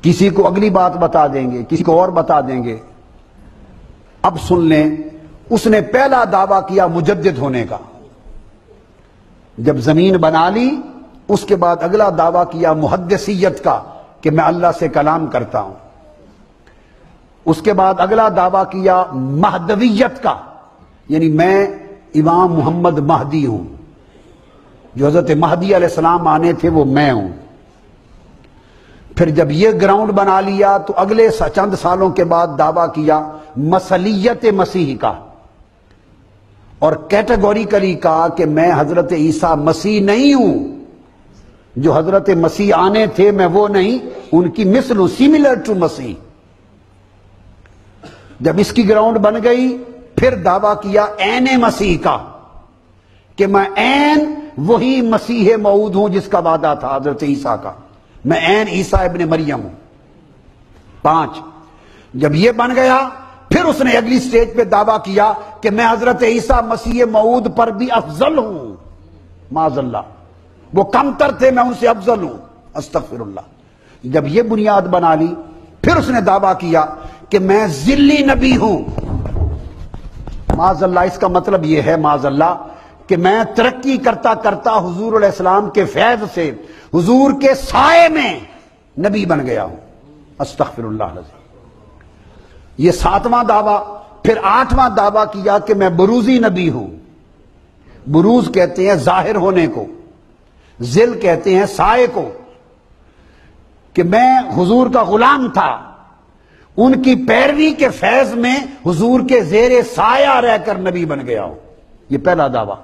کسی کو اگلی بات بتا دیں گے، کسی کو اور بتا دیں گے۔ اب سن لیں، اس نے پہلا دعویٰ کیا مجدد ہونے کا، جب زمین بنا لی اس کے بعد اگلا دعویٰ کیا محدثیت کا کہ میں اللہ سے کلام کرتا ہوں۔ اس کے بعد اگلا دعویٰ کیا مہدویت کا، یعنی میں امام محمد مہدی ہوں، جو حضرت مہدی علیہ السلام آنے تھے وہ میں ہوں۔ پھر جب یہ گراؤنڈ بنا لیا تو اگلے چند سالوں کے بعد دعویٰ کیا مسیحیت مسیح کا، اور کیٹیگوریکلی کہا کہ میں حضرت عیسیٰ مسیح نہیں ہوں، جو حضرت مسیح آنے تھے میں وہ نہیں، ان کی مثل ہوں، سیملر ٹو مسیح۔ جب اس کی گراؤنڈ بن گئی پھر دعویٰ کیا عین مسیح کا، کہ میں عین وہی مسیح موعود ہوں جس کا وعدہ تھا حضرت عیسیٰ کا، میں عین عیسیٰ ابن مریم ہوں۔ 5 جب یہ بن گیا پھر اس نے اگلی سٹیج پہ دعویٰ کیا کہ میں حضرت عیسیٰ مسیح موعود پر بھی افضل ہوں، معاذ اللہ، وہ کمتر تھے میں ان سے افضل ہوں، استغفر اللہ۔ جب یہ بنیاد بنا لی پھر اس نے دعویٰ کیا کہ میں ذلی نبی ہوں، معاذ اللہ۔ اس کا مطلب یہ ہے معاذ اللہ کہ میں ترقی کرتا کرتا حضور علیہ السلام کے فیض سے حضور کے سائے میں نبی بن گیا ہوں، استغفر اللہ العظیم۔ یہ 7واں دعویٰ۔ پھر 8واں دعویٰ کیا کہ میں بروزی نبی ہوں۔ بروز کہتے ہیں ظاہر ہونے کو، ذل کہتے ہیں سائے کو، کہ میں حضور کا غلام تھا، ان کی پیروی کے فیض میں حضور کے زیر سایہ رہ کر نبی بن گیا ہوں، یہ پہلا دعویٰ۔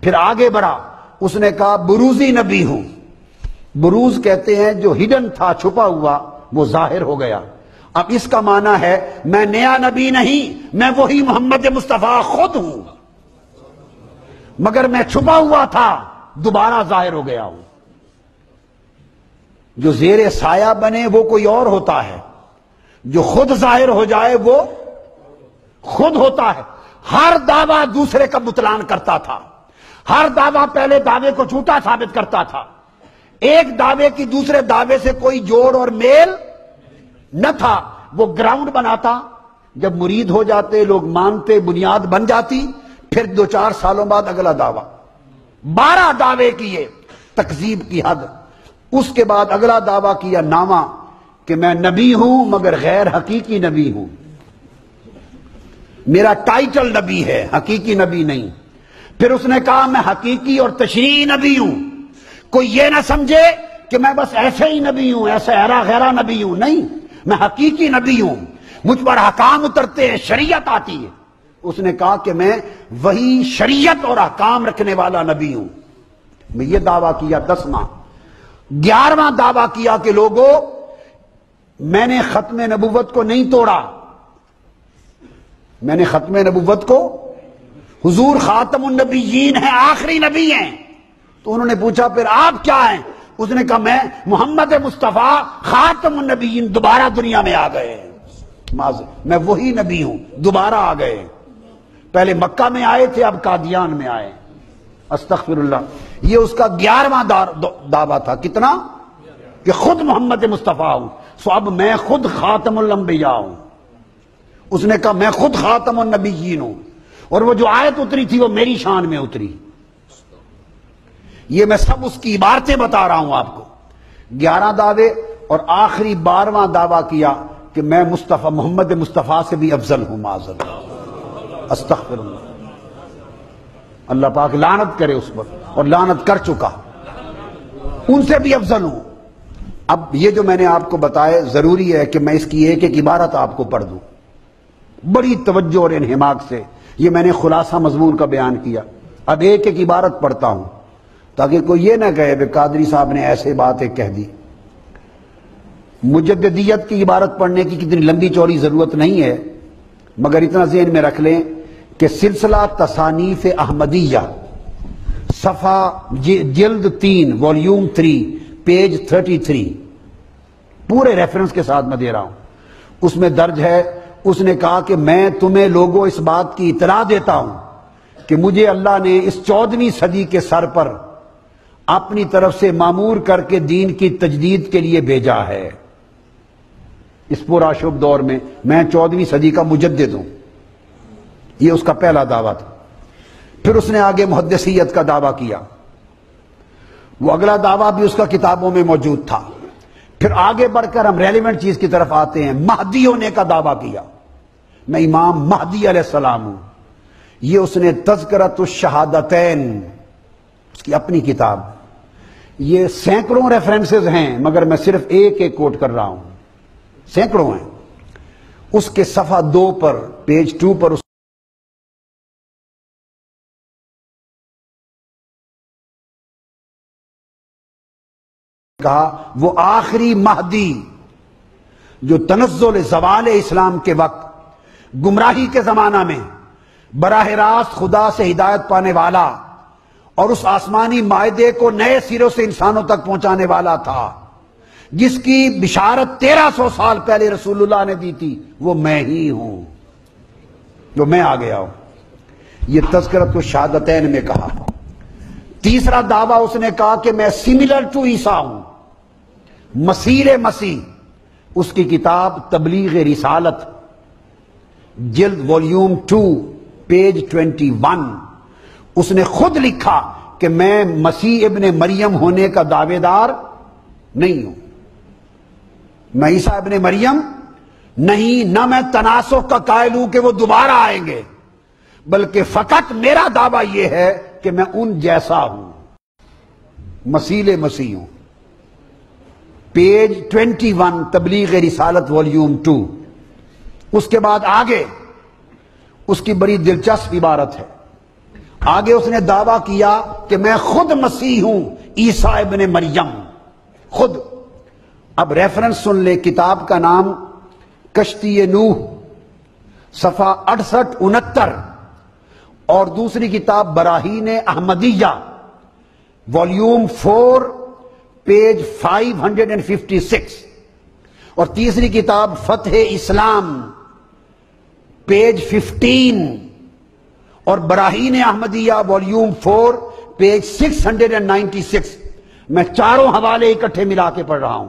پھر آگے بڑھا، اس نے کہا بروزی نبی ہوں۔ بروز کہتے ہیں جو ہڈن تھا، چھپا ہوا، وہ ظاہر ہو گیا۔ اب اس کا معنی ہے میں نیا نبی نہیں، میں وہی محمد مصطفیٰ خود ہوں، مگر میں چھپا ہوا تھا، دوبارہ ظاہر ہو گیا ہوں۔ جو زیر سایہ بنے وہ کوئی اور ہوتا ہے، جو خود ظاہر ہو جائے وہ خود ہوتا ہے۔ ہر دعویٰ دوسرے کا بطلان کرتا تھا، ہر دعویٰ پہلے دعوے کو جھوٹا ثابت کرتا تھا، ایک دعوے کی دوسرے دعوے سے کوئی جوڑ اور میل نہ تھا۔ وہ گراؤنڈ بناتا، جب مرید ہو جاتے، لوگ مانتے، بنیاد بن جاتی، پھر 2-4 سالوں بعد اگلا دعویٰ۔ 12 دعوے کیے، تکذیب کی حد۔ اس کے بعد اگلا دعویٰ کیا نامہ، کہ میں نبی ہوں مگر غیر حقیقی نبی ہوں، میرا ٹائٹل نبی ہے، حقیقی نبی نہیں۔ پھر اس نے کہا میں حقیقی اور تشریعی نبی ہوں، کوئی یہ نہ سمجھے کہ میں بس ایسے ہی نبی ہوں، ایسے ہیرا غیرا نبی ہوں، نہیں، میں حقیقی نبی ہوں، مجھ پر احکام اترتے ہیں، شریعت آتی ہے۔ اس نے کہا کہ میں وہی شریعت اور احکام رکھنے والا نبی ہوں۔ میں یہ دعویٰ کیا 10واں۔ 11واں دعویٰ کیا کہ لوگوں میں نے ختم نبوت کو نہیں توڑا، میں نے ختم نبوت کو، حضور خاتم النبیین ہیں، آخری نبی ہیں۔ تو انہوں نے پوچھا پھر آپ کیا ہیں؟ اس نے کہا میں محمد مصطفیٰ خاتم النبیین، دوبارہ دنیا میں آ گئے، میں وہی نبی ہوں، دوبارہ آ گئے، پہلے مکہ میں آئے تھے، اب قادیان میں آئے، استغفر اللہ۔ یہ اس کا 11واں دعویٰ تھا۔ کتنا؟ کہ خود محمد مصطفیٰ ہوں، سو اب میں خود خاتم الانبیاء ہوں۔ اس نے کہا میں خود خاتم النبیین ہوں، اور وہ جو آیت اتری تھی وہ میری شان میں اتری۔ یہ میں سب اس کی عبارتیں بتا رہا ہوں آپ کو۔ 11 دعوے، اور آخری 12واں دعویٰ کیا کہ میں مصطفیٰ محمد مصطفیٰ سے بھی افضل ہوں، معاذ اللہ، استغفر اللہ۔ اللہ پاک لعنت کرے اس پر، اور لعنت کر چکا، ان سے بھی افضل ہوں۔ اب یہ جو میں نے آپ کو بتایا، ضروری ہے کہ میں اس کی ایک ایک عبارت آپ کو پڑھ دوں، بڑی توجہ اور انہماک سے۔ یہ میں نے خلاصہ مضمون کا بیان کیا، اب ایک ایک عبارت پڑھتا ہوں تاکہ کوئی یہ نہ کہے کہ قادری صاحب نے ایسے باتیں کہہ دی۔ مجددیت کی عبارت پڑھنے کی کتنی لمبی چوڑی ضرورت نہیں ہے، مگر اتنا ذہن میں رکھ لیں کہ سلسلہ تصانیف احمدیہ، صفحہ جلد 3 والیوم 3 پیج 33، پورے ریفرنس کے ساتھ میں دے رہا ہوں، اس میں درج ہے۔ اس نے کہا کہ میں تمہیں لوگوں اس بات کی اطلاع دیتا ہوں کہ مجھے اللہ نے اس 14ویں صدی کے سر پر اپنی طرف سے مامور کر کے دین کی تجدید کے لیے بھیجا ہے۔ اس پورا شب دور میں 14ویں صدی کا مجدد ہوں، یہ اس کا پہلا دعویٰ تھا۔ پھر اس نے آگے محدثیت کا دعویٰ کیا، وہ اگلا دعویٰ بھی اس کا کتابوں میں موجود تھا۔ پھر آگے بڑھ کر ہم ریلیونٹ چیز کی طرف آتے ہیں، مہدی ہونے کا دعویٰ کیا، میں امام مہدی علیہ السلام ہوں۔ یہ اس نے تذکرۃ الشہادتین، اس کی اپنی کتاب، یہ سینکڑوں ریفرنسز ہیں مگر میں صرف ایک ایک کوٹ کر رہا ہوں، سینکڑوں ہیں۔ اس کے صفحہ 2 پر، پیج 2 پر اس کہا وہ آخری مہدی جو تنزل زوال اسلام کے وقت گمراہی کے زمانہ میں براہ راست خدا سے ہدایت پانے والا اور اس آسمانی معاہدے کو نئے سروں سے انسانوں تک پہنچانے والا تھا، جس کی بشارت 1300 سال پہلے رسول اللہ نے دی تھی، وہ میں ہی ہوں، جو میں آ گیا ہوں۔ یہ تذکرۃ الشہادتین میں کہا۔ تیسرا دعویٰ اس نے کہا کہ میں سملر ٹو عیسیٰ ہوں، مسیح مسیح۔ اس کی کتاب تبلیغ رسالت، جلد والیوم 2 پیج 21، اس نے خود لکھا کہ میں مسیح ابن مریم ہونے کا دعوے دار نہیں ہوں، میں عیسیٰ ابن مریم نہیں، نہ میں تناسخ کا قائل ہوں کہ وہ دوبارہ آئیں گے، بلکہ فقط میرا دعویٰ یہ ہے کہ میں ان جیسا ہوں، مسیح مسیح ہوں۔ پیج 21 تبلیغ رسالت والیوم 2۔ اس کے بعد آگے اس کی بڑی دلچسپ عبارت ہے، آگے اس نے دعویٰ کیا کہ میں خود مسیح ہوں، عیسیٰ ابن مریم، خود۔ اب ریفرنس سن لے، کتاب کا نام کشتی نوح، صفحہ 68-69، اور دوسری کتاب براہین احمدیہ، والیوم 4 پیج 556، اور تیسری کتاب فتح اسلام پیج 15، اور براہین احمدیہ والیوم 4 پیج 696۔ میں چاروں حوالے اکٹھے ملا کے پڑھ رہا ہوں۔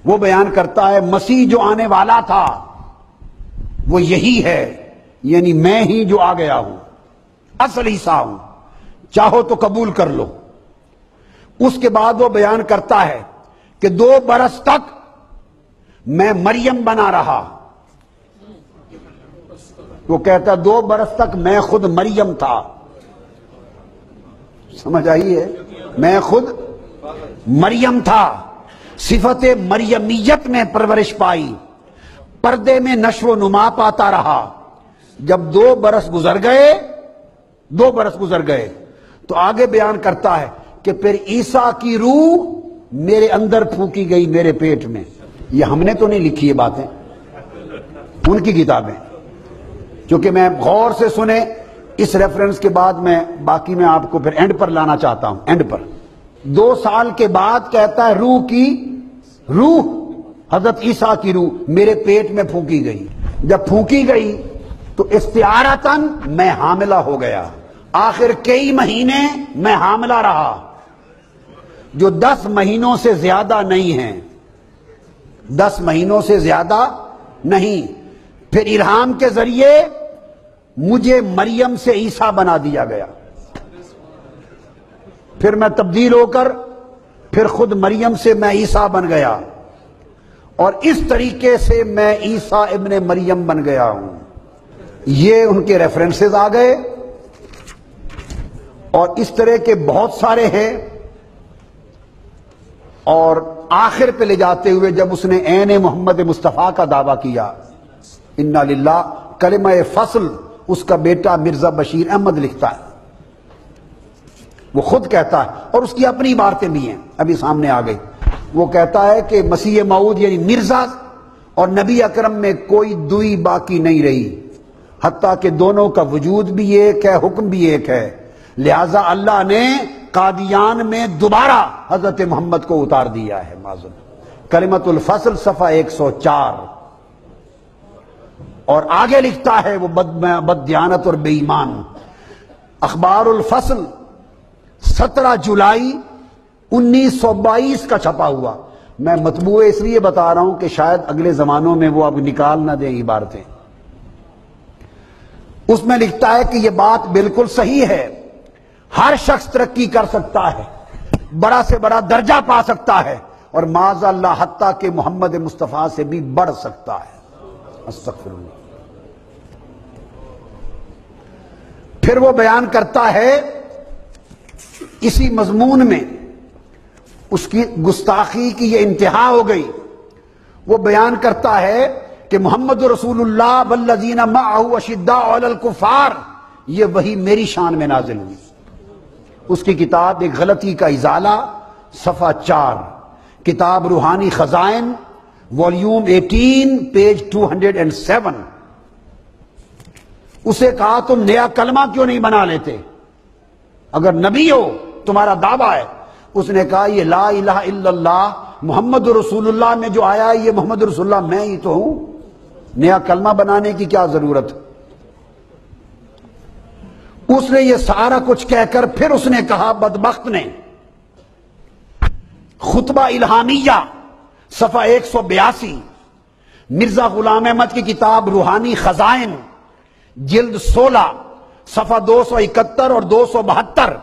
وہ بیان کرتا ہے مسیح جو آنے والا تھا وہ یہی ہے، یعنی میں ہی جو آ گیا ہوں، اصل عیسیٰ ہوں، چاہو تو قبول کر لو۔ اس کے بعد وہ بیان کرتا ہے کہ 2 برس تک میں مریم بنا رہا، وہ کہتا 2 برس تک میں خود مریم تھا، سمجھ آئی ہے، میں خود مریم تھا، صفت مریمیت میں پرورش پائی، پردے میں نشو و نما پاتا رہا۔ جب 2 برس گزر گئے تو آگے بیان کرتا ہے کہ پھر عیسیٰ کی روح میرے اندر پھونکی گئی، میرے پیٹ میں۔ یہ ہم نے تو نہیں لکھی یہ باتیں، ان کی کتابیں، کیونکہ میں غور سے سنے اس ریفرنس کے بعد میں باقی میں آپ کو پھر اینڈ پر لانا چاہتا ہوں۔ اینڈ پر 2 سال کے بعد کہتا ہے روح حضرت عیسیٰ کی روح میرے پیٹ میں پھونکی گئی۔ جب پھونکی گئی تو استعارتاً میں حاملہ ہو گیا، آخر کئی مہینے میں حاملہ رہا، جو 10 مہینوں سے زیادہ نہیں ہیں، 10 مہینوں سے زیادہ نہیں۔ پھر الہام کے ذریعے مجھے مریم سے عیسیٰ بنا دیا گیا، پھر میں تبدیل ہو کر پھر خود مریم سے میں عیسیٰ بن گیا، اور اس طریقے سے میں عیسیٰ ابن مریم بن گیا ہوں۔ یہ ان کے ریفرنسز آ گئے، اور اس طرح کے بہت سارے ہیں۔ اور آخر پہ لے جاتے ہوئے جب اس نے عین محمد مصطفیٰ کا دعویٰ کیا، انا للہ، کلمہ فصل اس کا بیٹا مرزا بشیر احمد لکھتا ہے، وہ خود کہتا ہے، اور اس کی اپنی عبارتیں بھی ہیں، ابھی سامنے آ گئی۔ وہ کہتا ہے کہ مسیح موعود یعنی مرزا اور نبی اکرم میں کوئی دوئی باقی نہیں رہی، حتیٰ کہ دونوں کا وجود بھی ایک ہے، حکم بھی ایک ہے، لہذا اللہ نے قادیان میں دوبارہ حضرت محمد کو اتار دیا ہے۔ معذر کلمۃ الفصل صفحہ 104۔ اور آگے لکھتا ہے وہ بد دیانت اور بے ایمان، اخبار الفصل 17 جولائی 1922 کا چھپا ہوا، میں مطبوع اس لیے بتا رہا ہوں کہ شاید اگلے زمانوں میں وہ اب نکال نہ دیں عبارتیں. اس میں لکھتا ہے کہ یہ بات بالکل صحیح ہے، ہر شخص ترقی کر سکتا ہے، بڑا سے بڑا درجہ پا سکتا ہے، اور معاذ اللہ حتیٰ کہ محمد مصطفیٰ سے بھی بڑھ سکتا ہے. استغفر اللہ. پھر وہ بیان کرتا ہے اسی مضمون میں، اس کی گستاخی کی یہ انتہا ہو گئی. وہ بیان کرتا ہے کہ محمد رسول اللہ والذین معہ اشداء علی الکفار، یہ وہی میری شان میں نازل ہوئی. اس کی کتاب ایک غلطی کا ازالہ، صفحہ 4، کتاب روحانی خزائن، والیوم 18، پیج 207. اسے کہا تم نیا کلمہ کیوں نہیں بنا لیتے اگر نبی ہو، تمہارا دعویٰ ہے. اس نے کہا یہ لا الہ الا اللہ محمد رسول اللہ میں جو آیا ہے یہ محمد رسول اللہ میں ہی تو ہوں، نیا کلمہ بنانے کی کیا ضرورت. اس نے یہ سارا کچھ کہہ کر پھر اس نے کہا، بدبخت نے، خطبہ الہامیہ صفحہ 182، مرزا غلام احمد کی کتاب روحانی خزائن، جلد 16، صفحہ 271 اور 272.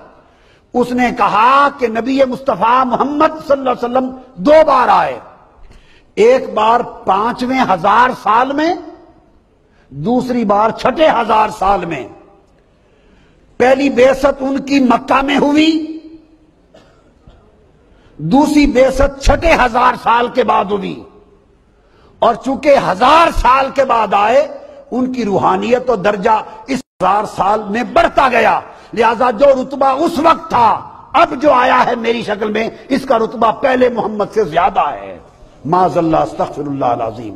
اس نے کہا کہ نبی مصطفیٰ محمد صلی اللہ علیہ وسلم 2 بار آئے، ایک بار 5ویں 1000 سال میں، دوسری بار 6 1000 سال میں. پہلی بعثت ان کی مکہ میں ہوئی، دوسری بعثت 6 1000 سال کے بعد ہوئی، اور چونکہ 1000 سال کے بعد آئے ان کی روحانیت و درجہ اس 1000 سال میں بڑھتا گیا. لہذا جو رتبہ اس وقت تھا اب جو آیا ہے میری شکل میں، اس کا رتبہ پہلے محمد سے زیادہ ہے. معاذ اللہ، استغفر اللہ العظیم.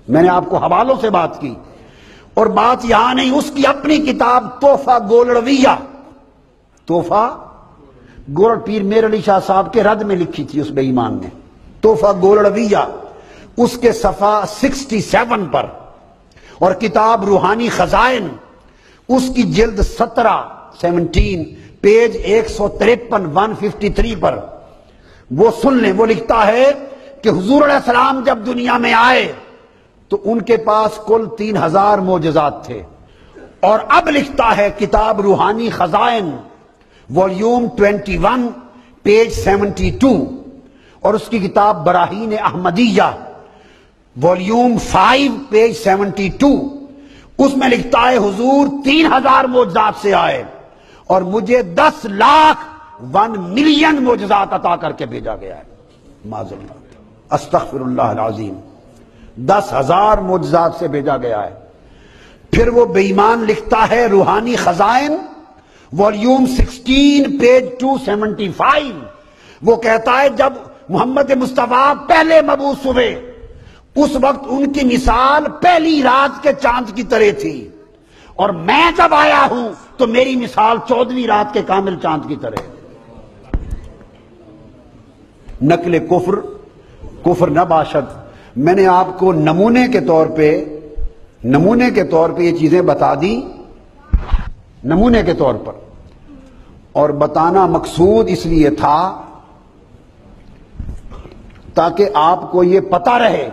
میں نے آپ کو حوالوں سے بات کی، اور بات یہاں نہیں، اس کی اپنی کتاب تحفہ گولڑویہ، تحفہ گولڑ پیر میر علی شاہ صاحب کے رد میں لکھی تھی اس بے ایمان نے، تحفہ گولڑویہ، اس کے صفحہ 67 پر، اور کتاب روحانی خزائن اس کی جلد 17 پیج 153 153 پر. وہ سن لیں، وہ لکھتا ہے کہ حضور علیہ السلام جب دنیا میں آئے تو ان کے پاس کل 3000 معجزات تھے. اور اب لکھتا ہے کتاب روحانی خزائن، والیوم 21، پیج 72، اور اس کی کتاب براہین احمدیہ، والیوم 5، پیج 72. اس میں لکھتا ہے حضور 3000 معجزات سے آئے اور مجھے 10 لاکھ 1 ملین معجزات عطا کر کے بھیجا گیا ہے. معاذ اللہ، استغفر اللہ العظیم. 10,000 معجزات سے بھیجا گیا ہے. پھر وہ بے ایمان لکھتا ہے روحانی خزائن، والیوم 16، پیج 275. وہ کہتا ہے جب محمد مصطفیٰ پہلے مبعوث ہوئے اس وقت ان کی مثال پہلی رات کے چاند کی طرح تھی، اور میں جب آیا ہوں تو میری مثال 14ویں رات کے کامل چاند کی طرح. نقل کفر نہ باشد. میں نے آپ کو نمونے کے طور پہ یہ چیزیں بتا دی، نمونے کے طور پر، اور بتانا مقصود اس لیے تھا تاکہ آپ کو یہ پتہ رہے